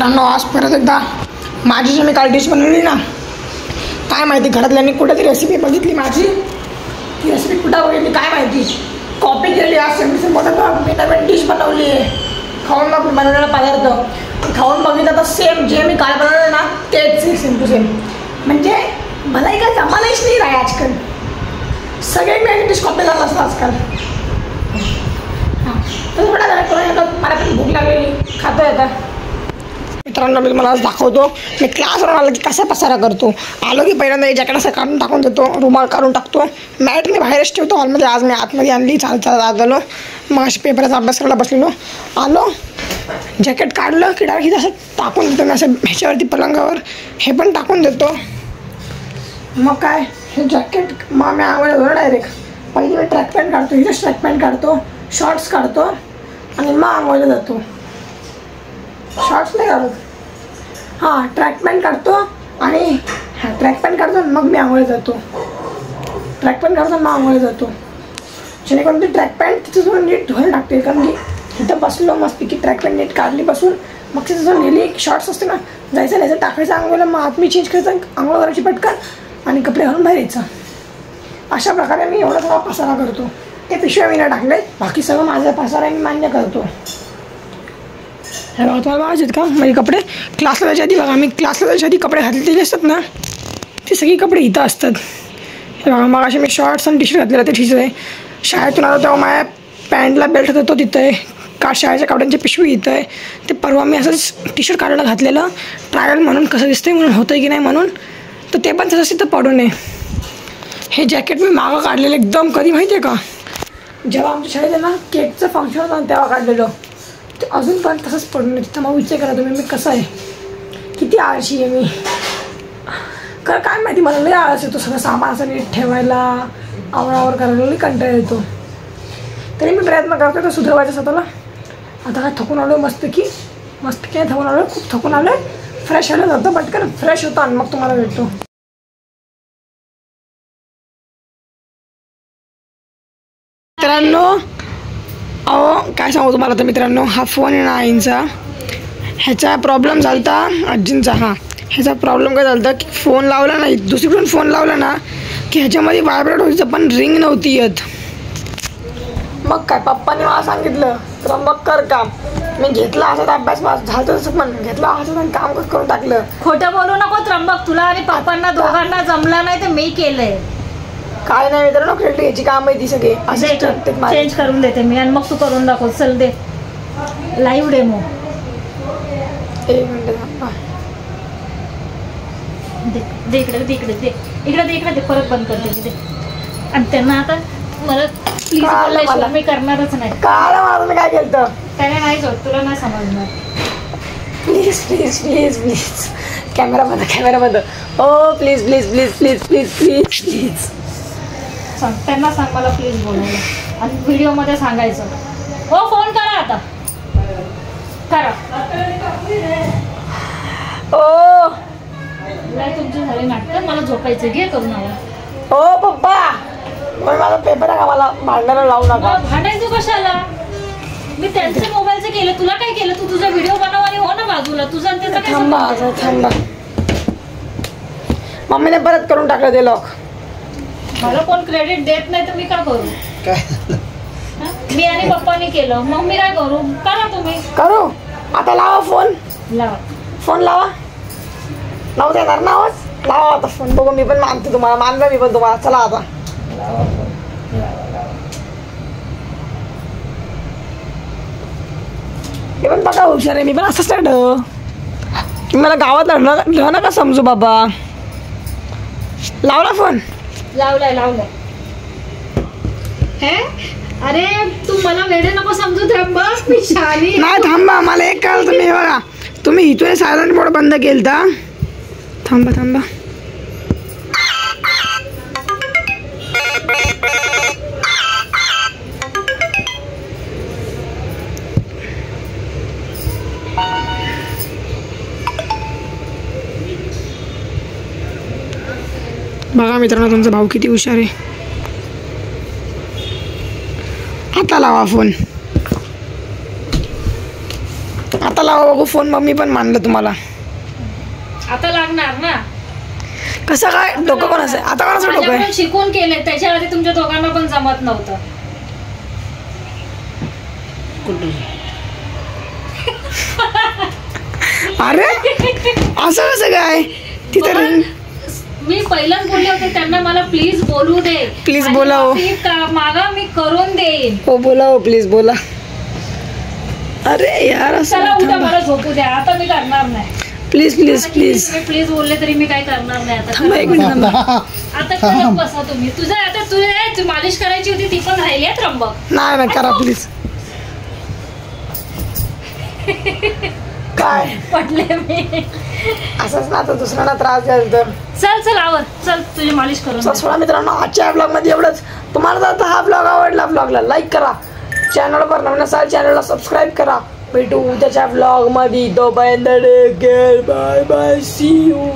मित्रांनो, आज परत एकदा माझी जी मी काल डिश बनवली ना, काय माहिती घरातल्यांनी कुठे ती रेसिपी बघितली माझी, ती रेसिपी कुठं बघितली काय माहिती, कॉपी केली. आज सेम मोठं मी नवीन डिश बनवली आहे. खाऊन मग बनवलेला पदार्थ खाऊन बघितलं तर सेम जे मी काल बनवलं ना तेच सेम टू सेम. म्हणजे मलाही काय जमानाच नाही राही आजकाल, सगळे मी डिश कॉपी करत असतं आजकाल. हां तर थोडा जरा करून येतं, मला पण भूक लागलेली, खातो येतं. मित्रांनो, मी तुम्हाला आज दाखवतो मी क्लासवरून आलो की कसा पसारा करतो. आलो की पहिल्यांदा हे जॅकेट असं काढून टाकून देतो, रुमाल काढून टाकतो, मॅट मी बाहेरच ठेवतो हॉलमध्ये. आज मी आतमध्ये आणली, चालत आलो. मग अशी पेपराचा अभ्यास करायला बसलेलो, आलो जॅकेट काढलं की डायरेक्ट असं टाकून देतो मी, असं ह्याच्यावरती पलंगावर हे पण टाकून देतो. मग काय हे जॅकेट मग मी आवडलं डायरेक्ट. पहिली मी ट्रॅक पॅन्ट काढतो, इथेच ट्रॅक पॅन्ट काढतो, शॉर्ट्स काढतो आणि मग आंघोळीला जातो. शॉर्ट्स नाही काढत, हां ट्रॅक पॅन्ट काढतो आणि ट्रॅक पॅन्ट काढतो मग मी आंघोळीला जातो. ट्रॅक पॅन्ट काढतो मग आंघोळीला जातो, जेणेकरून ती ट्रॅक पॅन्ट तिथं थोडं नीट धुवायला टाकते. कारण की तिथं बसलो मस्तपैकी ट्रॅक पॅन्ट नीट काढली बसून, मग तिथं जर नेली शॉर्ट्स असते ना, जायचं नाही टाकायचं आंघोळीला, मग आत मी चेंज करायचं, आंघोळ करायची पटकन आणि कपडे घालून बाहेर यायचं. अशा प्रकारे मी एवढा थोडा पसारा करतो. ते पिशव्या मी नाही टाकले, बाकी सगळं माझा पसारा मी मान्य करतो. हे बघा तुम्हाला बघायचे का माझे कपडे क्लासला जायच्या आधी. बघा मी क्लासला जायच्या आधी कपडे घातलेले असतात ना, ते सगळे कपडे इथं असतात. हे बघा मग असे मी शॉर्ट्स आणि टी शर्ट घातलेलं, ते ठीक आहे. शाळेतून आलो तेव्हा माझ्या पॅन्टला बेल्ट होता तो तिथं आहे, का शाळेच्या कपड्यांची पिशवी इथं आहे. ते परवा मी असंच टी शर्ट काढायला घातलेलं ट्रायल म्हणून, कसं दिसतंय म्हणून, होतं की नाही म्हणून, तर ते पण तसंच तिथं पडू नये. हे जॅकेट मी मागं काढलेलं एकदम कधी माहिती आहे का, जेव्हा आमच्या शाळेत ना केकचं फंक्शन होतं तेव्हा काढलेलं. ते अजून पण तसंच पडून नाही. तिथं मग विचार करा तुम्ही मी कसं आहे, किती आळशी आहे मी. काय माहिती मला लई आळस येतो, सगळं सामान असं नीट ठेवायला, आवरावर करायला लई कंटाळा येतो. तरी मी प्रयत्न करतो तर सुधारवायचं स्वतःला. आता काय थकून आलो मस्त की काय थकून आलो, खूप थकून आलो. फ्रेश व्हायला जातो, पटकन फ्रेश होतो आणि मग तुम्हाला भेटतो. मित्रांनो अहो काय सांगू तुम्हाला तर मित्रांनो, हा फोन आहे ना आईंचा, ह्याचा प्रॉब्लेम झाला होता आजींचा. हां ह्याचा प्रॉब्लेम काय झाला होता की फोन लावला ना, दुसरीकडून फोन लावला ना की ह्याच्यामध्ये व्हायब्रेट व्हायचं पण रिंग नव्हती येत. मग काय पप्पाने मला सांगितलं तर मग कर काम. मी घेतला हातात अभ्यास झालं तसं, पण घेतला हातात आणि काम करून टाकलं. खोटं बोलू नको त्र्यंबक, तुला आणि पप्पांना दोघांना जमलं नाही तर मी केलंय. काय नाही मित्रांनो, क्रेडिट घ्यायची काम आहे ती सगळी चेंज करून देते मी आणि मग तू करून दाखव. चल दे लाईव्ह डेमो. एक मिनिट दे इकडे, दे इकडे, दे इकडे, दे इकडे, दे परत बंद करते मी. दे आणि त्यांना आता मला प्लीज मी करणारच नाही. काय काय केलं त्याने नाही होत, तुला नाही समजणार. Please please please please camera बंद ओ please please please please please please please सांग त्यांना, सांग मला प्लीज बोलायला आणि व्हिडिओमध्ये सांगायचं. हो फोन करा आता, करा. ओ नाही तुमची झाली नाटकं, मला झोपायचं. घे करून हवं. ओ पप्पा माझा पेपर आहे का, मला भांडायला लावू नका. भांडायचं कशाला, मी त्यांच्या मोबाईलचं केलं, तुला काय केलं. तू तुझा व्हिडिओ बनव आणि हो ना बाजूला, तुझा आणि त्याचा काय संबंध. थांबा मम्मीने परत करून टाकलं ते लॉक. मला कोण क्रेडिट देत नाही तर मी काय करू. मी आणि पप्पानी केलं मग मी काय करू. करा तुम्ही. करू आता. लावा फोन, लावा फोन लावा. लावू देणार ना आवाज, लावा आता फोन. बघू मी पण मानते तुम्हाला, मानलं मी पण तुम्हाला. चला आता मी पण बघा हुशार आहे मी पण. असंच तुम्ही मला गावात लढलं नका समजू बाबा. लावला फोन, लावलाय. हे अरे तू मला वेडे नको समजू त्र्यंबक, मी शाली नाही. थांबा मला एक कळलं, तुम्ही बघा तुम्ही इथून सायलेंट मोड बंद केलता. थांबा बघा मित्रांनो तुमचा भाऊ किती हुशार आहे. आता लावा फोन. आता लावा बघू फोन. मम्मी पण मानलं तुम्हाला. आता लागणार ना. कसं काय डोकं कोणाचं आहे आता? कोणाचं डोकं आहे? माझ्याकडून शिकून केले, त्याच्या आधी तुमच्या दोघांना पण जमत नव्हतं. अरे असं कसं काय? तिथे मी पहिलाच बोलले होते त्यांना मला प्लीज बोलू दे. प्लीज बोला हो. मागा मी करून देईन. हो बोला हो, प्लीज बोला. अरे यार चला उद्या मला झोपू द्या. आता मी करणार नाही. प्लीज प्लीज प्लीज प्लीज बोलले तरी मी काय करणार नाही. आता थांबा एक मिनिट थांबा. आता करत बसा तुम्ही. तुझं आता तुझी मालिश करायची होती ती पण राहिली आहे त्र्यंबक. नाही करा प्लीज. काय पटले मी. असंच ना आता दुसऱ्यांना त्रास द्याल तर. चल आवर. चल तुझी मालिश करून. सोळा मित्रांनो, आजच्या ब्लॉग मध्ये एवढंच. तुम्हाला जर आता हा ब्लॉग आवडला, ब्लॉगला लाईक करा. चॅनलवर नवीन असाल चॅनलला सबस्क्राईब करा. भेटू उद्याच्या ब्लॉग मध्ये. तो बाय बाय, सी यू.